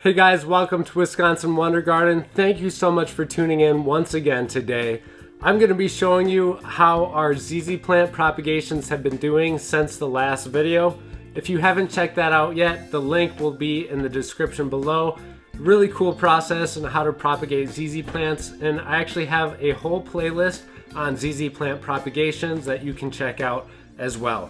Hey guys, welcome to Wisconsin Wonder Garden. Thank you so much for tuning in once again today. I'm going to be showing you how our ZZ plant propagations have been doing since the last video. If you haven't checked that out yet, the link will be in the description below. Really cool process on how to propagate ZZ plants, and I actually have a whole playlist on ZZ plant propagations that you can check out as well.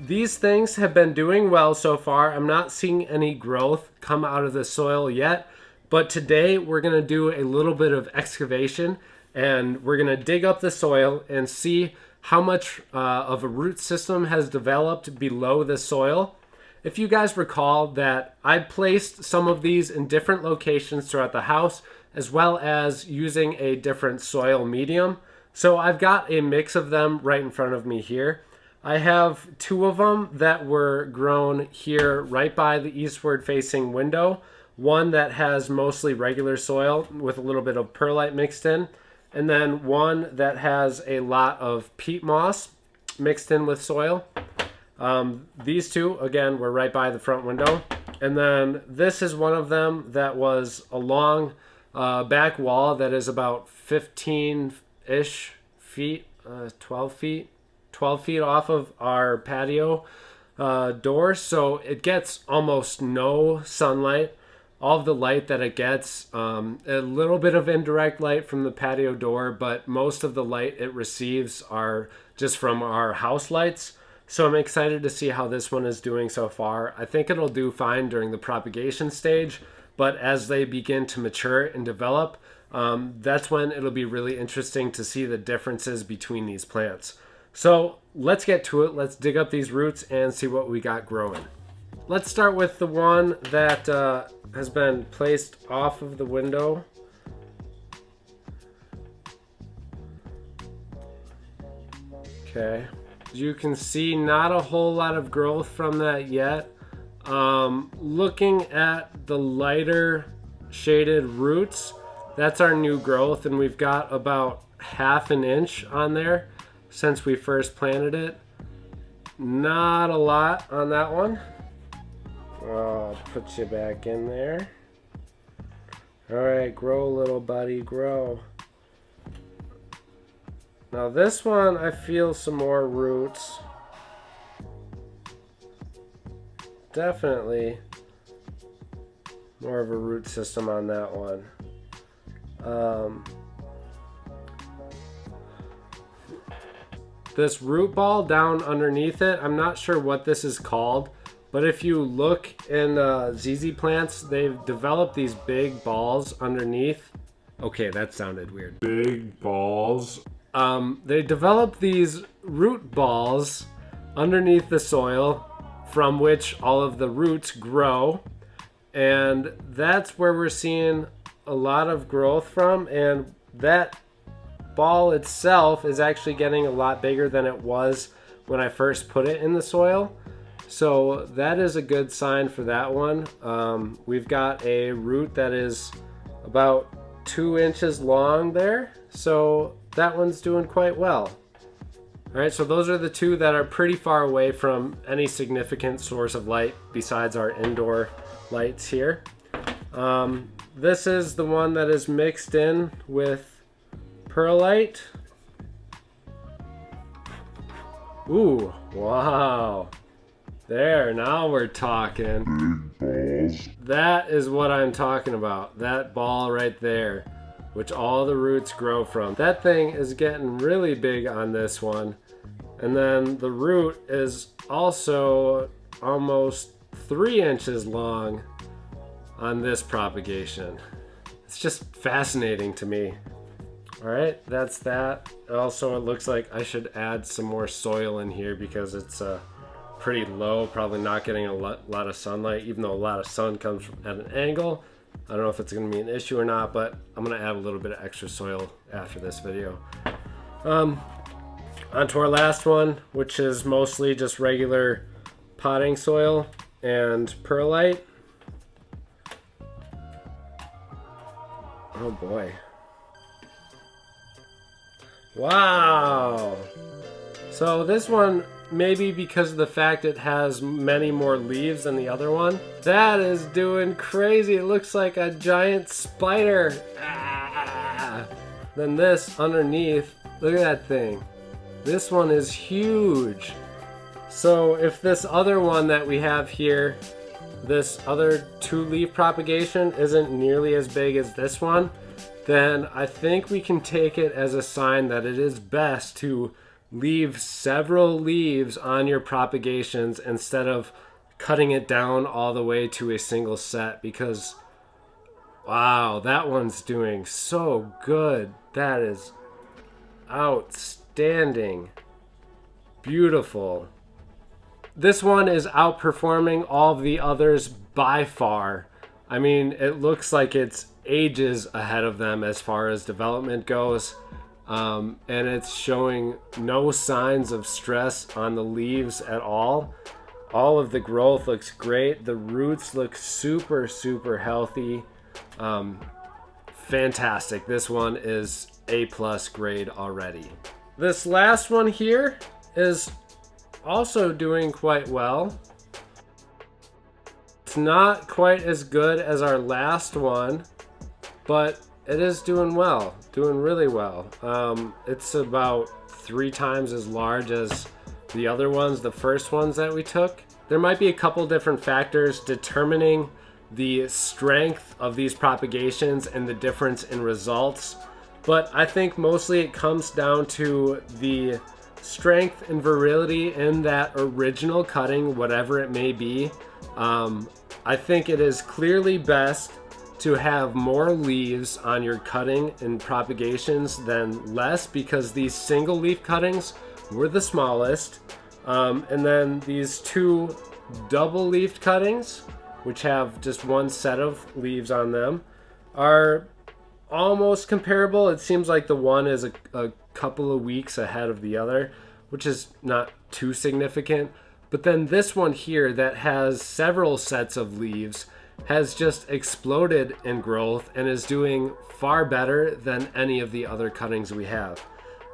These things have been doing well so far. I'm not seeing any growth come out of the soil yet, but today we're going to do a little bit of excavation and we're going to dig up the soil and see how much of a root system has developed below the soil. If you guys recall that I placed some of these in different locations throughout the house, as well as using a different soil medium. So I've got a mix of them right in front of me here. I have two of them that were grown here right by the eastward facing window. One that has mostly regular soil with a little bit of perlite mixed in. And then one that has a lot of peat moss mixed in with soil. These two, again, were right by the front window. And then this is one of them that was a long back wall that is about 15-ish feet, 12 feet off of our patio door, so it gets almost no sunlight. All of the light that it gets, a little bit of indirect light from the patio door, but most of the light it receives are just from our house lights. So I'm excited to see how this one is doing so far. I think it'll do fine during the propagation stage, but as they begin to mature and develop, that's when it'll be really interesting to see the differences between these plants. So let's get to it. Let's dig up these roots and see what we got growing. Let's start with the one that has been placed off of the window. Okay. As you can see, not a whole lot of growth from that yet. Looking at the lighter shaded roots, that's our new growth, and we've got about ½ an inch on there since we first planted it. Not a lot on that one. I'll put you back in there. All right, grow, little buddy, grow. Now this one, I feel some more roots. Definitely more of a root system on that one. This root ball down underneath it, I'm not sure what this is called, but if you look in ZZ plants, they've developed these big balls underneath. Okay, that sounded weird. Big balls. They develop these root balls underneath the soil from which all of the roots grow, and that's where we're seeing a lot of growth from, and that ball itself is actually getting a lot bigger than it was when I first put it in the soil. So that is a good sign for that one. We've got a root that is about 2 inches long there, so that one's doing quite well. All right, so those are the two that are pretty far away from any significant source of light besides our indoor lights here. This is the one that is mixed in with perlite. Ooh, wow. There, now we're talking. Big balls. That is what I'm talking about. That ball right there, which all the roots grow from. That thing is getting really big on this one. And then the root is also almost 3 inches long on this propagation. It's just fascinating to me. All right, that's that. Also, it looks like I should add some more soil in here because it's pretty low, probably not getting a lot of sunlight, even though a lot of sun comes at an angle. I don't know if it's going to be an issue or not, but I'm going to add a little bit of extra soil after this video. On to our last one, which is mostly just regular potting soil and perlite. Oh boy. Wow. So this one maybe because of the fact it has many more leaves than the other one. That is doing crazy. It looks like a giant spider. Ah. Then this underneath, look at that thing. This one is huge. So if this other one that we have here, this other 2-leaf propagation isn't nearly as big as this one, then I think we can take it as a sign that it is best to leave several leaves on your propagations instead of cutting it down all the way to a single set, because wow, that one's doing so good. That is outstanding. Beautiful. This one is outperforming all of the others by far. I mean, it looks like it's ages ahead of them as far as development goes. And it's showing no signs of stress on the leaves at all. All of the growth looks great. The roots look super, super healthy. Fantastic. This one is A+ grade already. This last one here is also doing quite well. It's not quite as good as our last one, but it is doing well, doing really well. It's about 3 times as large as the other ones, the first ones that we took. There might be a couple different factors determining the strength of these propagations and the difference in results, but I think mostly it comes down to the strength and virility in that original cutting, whatever it may be. I think it is clearly best to have more leaves on your cutting and propagations than less, because these single leaf cuttings were the smallest. And then these 2 double leafed cuttings, which have just 1 set of leaves on them, are almost comparable. It seems like the one is a couple of weeks ahead of the other, which is not too significant. But then this one here that has several sets of leaves has just exploded in growth and is doing far better than any of the other cuttings we have.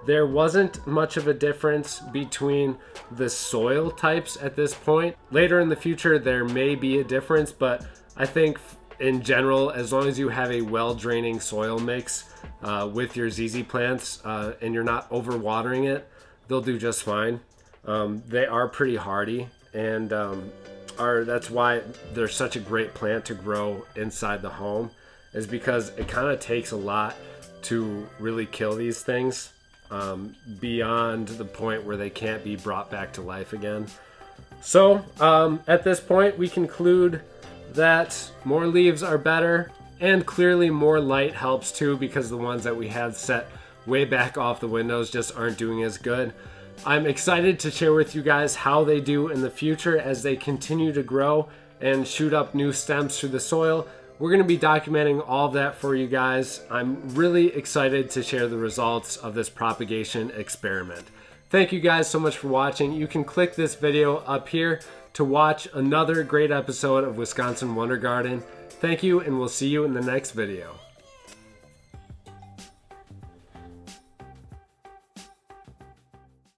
There wasn't much of a difference between the soil types at this point. Later in the future there may be a difference, but I think in general, as long as you have a well-draining soil mix with your ZZ plants and you're not overwatering it, they'll do just fine. They are pretty hardy, and that's why they're such a great plant to grow inside the home, is because it kind of takes a lot to really kill these things beyond the point where they can't be brought back to life again. So at this point we conclude that more leaves are better, and clearly more light helps too, because the ones that we had set way back off the windows just aren't doing as good. I'm excited to share with you guys how they do in the future as they continue to grow and shoot up new stems through the soil. We're going to be documenting all of that for you guys. I'm really excited to share the results of this propagation experiment. Thank you guys so much for watching. You can click this video up here to watch another great episode of Wisconsin Wonder Garden. Thank you, and we'll see you in the next video.